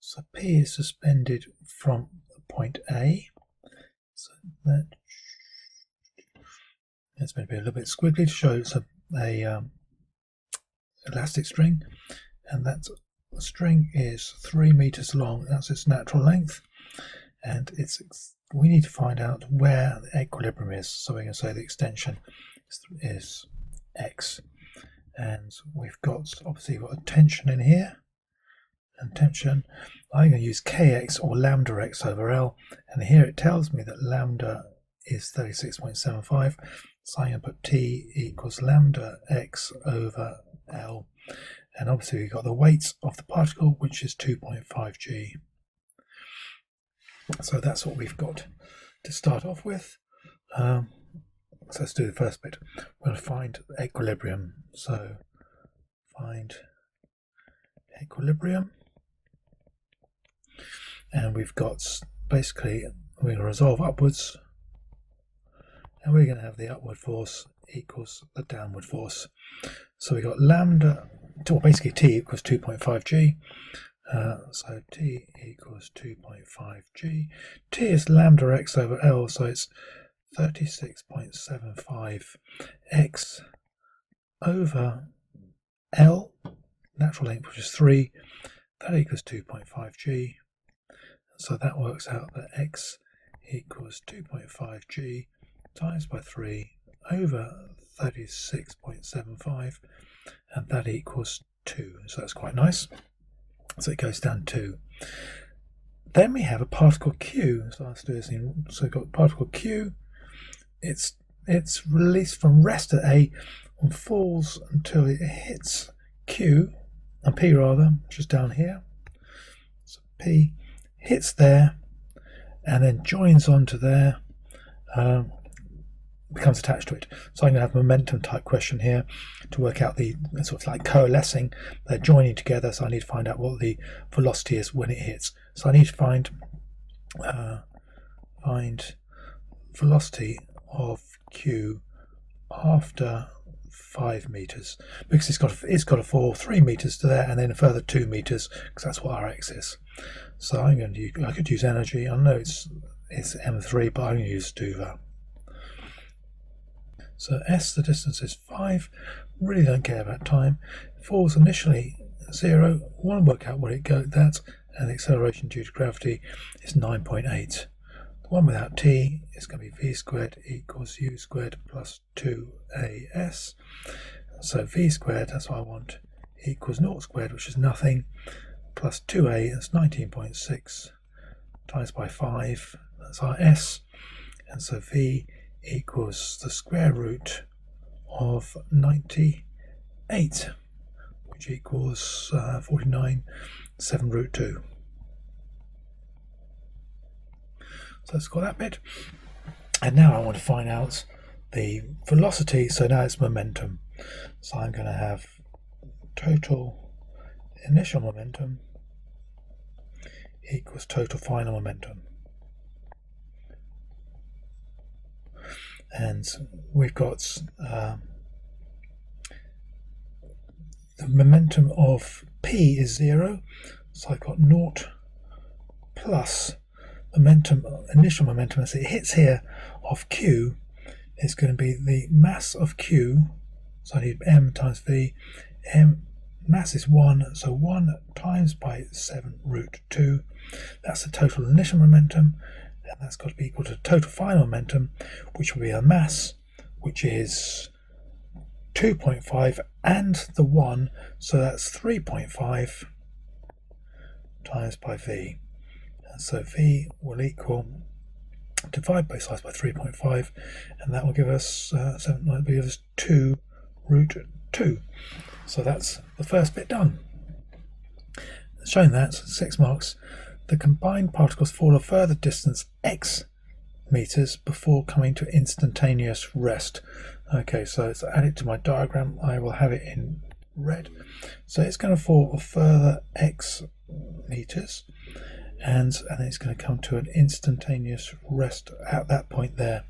So P is suspended from point A. So that's going to be a little bit squiggly to show it's a elastic string, and that string is 3 meters long. That's its natural length, and we need to find out where the equilibrium is. So we're going to say the extension is x, and we've got obviously got a tension in here, and tension I'm going to use kx or lambda x over L, and here it tells me that lambda is 36.75, so I'm going to put T equals lambda x over L, and obviously we've got the weight of the particle, which is 2.5 g. So that's what we've got to start off with. So let's do the first bit. We're going to find equilibrium. So find equilibrium, and we've got basically we're going to resolve upwards, and we're going to have the upward force equals the downward force. So we got lambda, or basically T equals 2.5 g. So T equals 2.5 g. T is lambda x over L, so it's 36.75 x over L, natural length, which is 3. That equals 2.5 g. So that works out that x equals 2.5 g times by 3 over 36.75, and that equals 2. So that's quite nice. So it goes down 2. Then we have a particle Q. So let's do this in. So we've got particle Q. It's released from rest at A and falls until it hits Q, and P rather, which is down here. So P hits there and then joins onto there, becomes attached to it. So I'm going to have a momentum type question here to work out the sort of like coalescing. They're joining together, so I need to find out what the velocity is when it hits. So I need to find velocity of Q after 5 meters, because it's got to fall 3 meters to there and then a further 2 meters, because that's what our x is. So I could use energy. I know it's M3, but I'm going to use Stuva. So S, the distance is 5. Really don't care about time. It falls initially 0. I want to work out what it goes at, and the acceleration due to gravity is 9.8. The one without t is going to be v squared equals u squared plus 2as. So v squared, that's what I want, equals 0 squared, which is nothing, plus 2a, that's 19.6, times by 5, that's our s, and so v equals the square root of 98, which equals 49, 7 root 2. So let's got that bit. And now I want to find out the velocity. So now it's momentum. So I'm going to have total initial momentum equals total final momentum. And we've got the momentum of P is 0, so I've got 0 plus momentum, initial momentum as it hits here of Q is going to be the mass of Q, so I need m times v. M mass is 1, so 1 times by 7 root 2. That's the total initial momentum, and that's got to be equal to total final momentum, which will be a mass, which is 2.5 and the 1, so that's 3.5 times by v. And so v will equal, divide both sides by 3.5, and that will give us 2 root 2. So that's the first bit done. Showing that, 6 marks. The combined particles fall a further distance x meters before coming to instantaneous rest. Okay, so let's add it to my diagram. I will have it in red. So it's going to fall a further x meters, and then it's going to come to an instantaneous rest at that point there.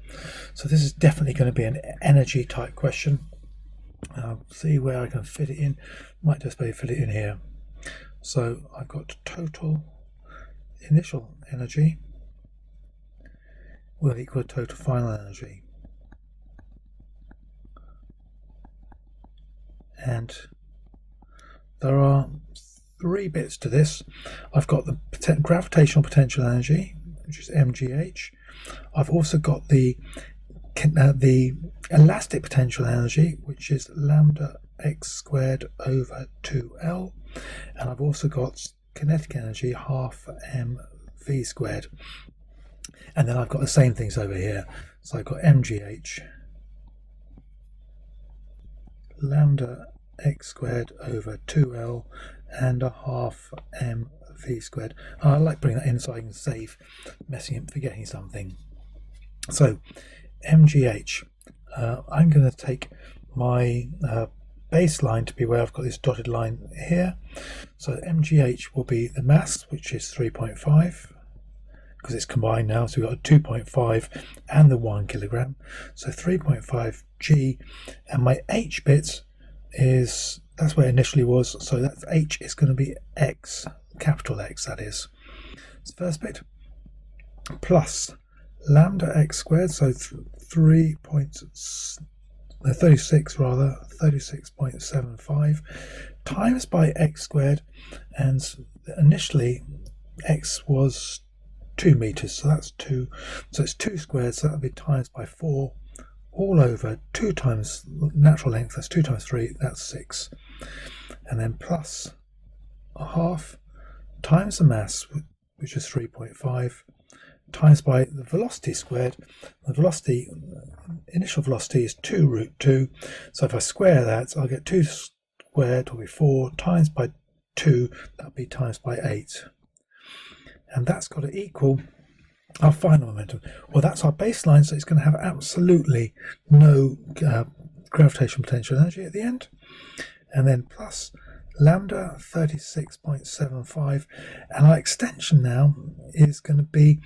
So this is definitely going to be an energy type question. I'll see where I can fit it in. Might just be fit it in here. So I've got total initial energy will equal total final energy. And there are three bits to this. I've got the gravitational potential energy, which is mgh. I've also got the elastic potential energy, which is lambda x squared over 2L, and I've also got kinetic energy, half mv squared. And then I've got the same things over here. So I've got mgh, lambda x squared over 2L, and a half mv squared. I like bringing that in so I can save messing up, forgetting something. So mgh, I'm going to take my baseline to be where I've got this dotted line here. So mgh will be the mass, which is 3.5, because it's combined now, so we've got a 2.5 and the 1 kilogram, so 3.5 g, and my h bits is, that's where it initially was, so that's h is going to be x, capital X that is. So first bit, plus lambda x squared, so 36.75 times by x squared, and initially x was 2 meters, so that's 2, so it's 2 squared, so that'll be times by 4 all over 2 times natural length, that's 2 times 3, that's 6, and then plus a half times the mass, which is 3.5, times by the velocity squared. The velocity, initial velocity is 2 root 2, so if I square that, I'll get 2 squared will be 4, times by 2, that'll be times by 8. And that's got to equal our final momentum. Well, that's our baseline, so it's going to have absolutely no gravitational potential energy at the end. And then plus lambda 36.75, and our extension now is going to be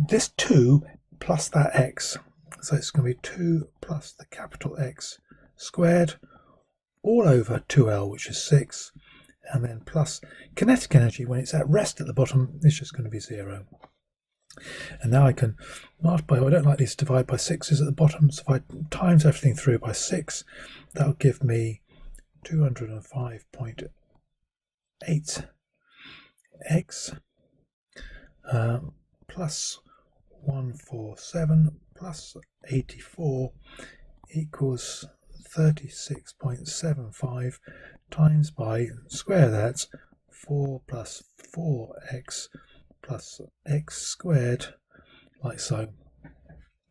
this 2 plus that x, so it's going to be 2 plus the capital X squared all over 2L, which is 6, and then plus kinetic energy when it's at rest at the bottom is just going to be 0. And now I can multiply. I don't like these to divide by 6's at the bottom, so if I times everything through by 6, that'll give me 205.8 x plus 147 plus 84 equals 36.75 times by, square that, 4 plus 4x plus x squared, like so.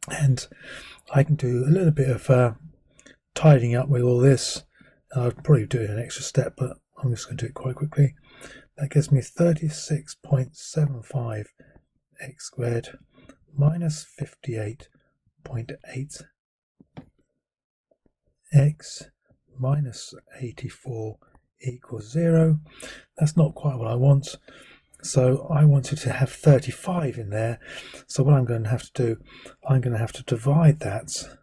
And I can do a little bit of tidying up with all this. I'll probably do it in an extra step, but I'm just going to do it quite quickly. That gives me 36.75 x squared minus 58.8 x minus 84 equals 0. That's not quite what I want. So I wanted to have 35 in there. So what I'm going to have to do, I'm going to have to divide that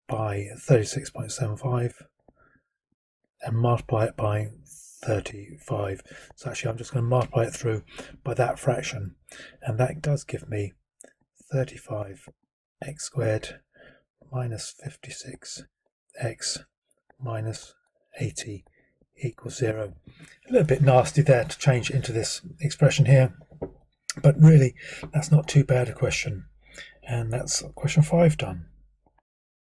by 36.75 and multiply it by 35. So actually I'm just going to multiply it through by that fraction, and that does give me 35 x squared minus 56 x minus 80 equals 0. A little bit nasty there to change it into this expression here, but really that's not too bad a question, and that's question 5 done.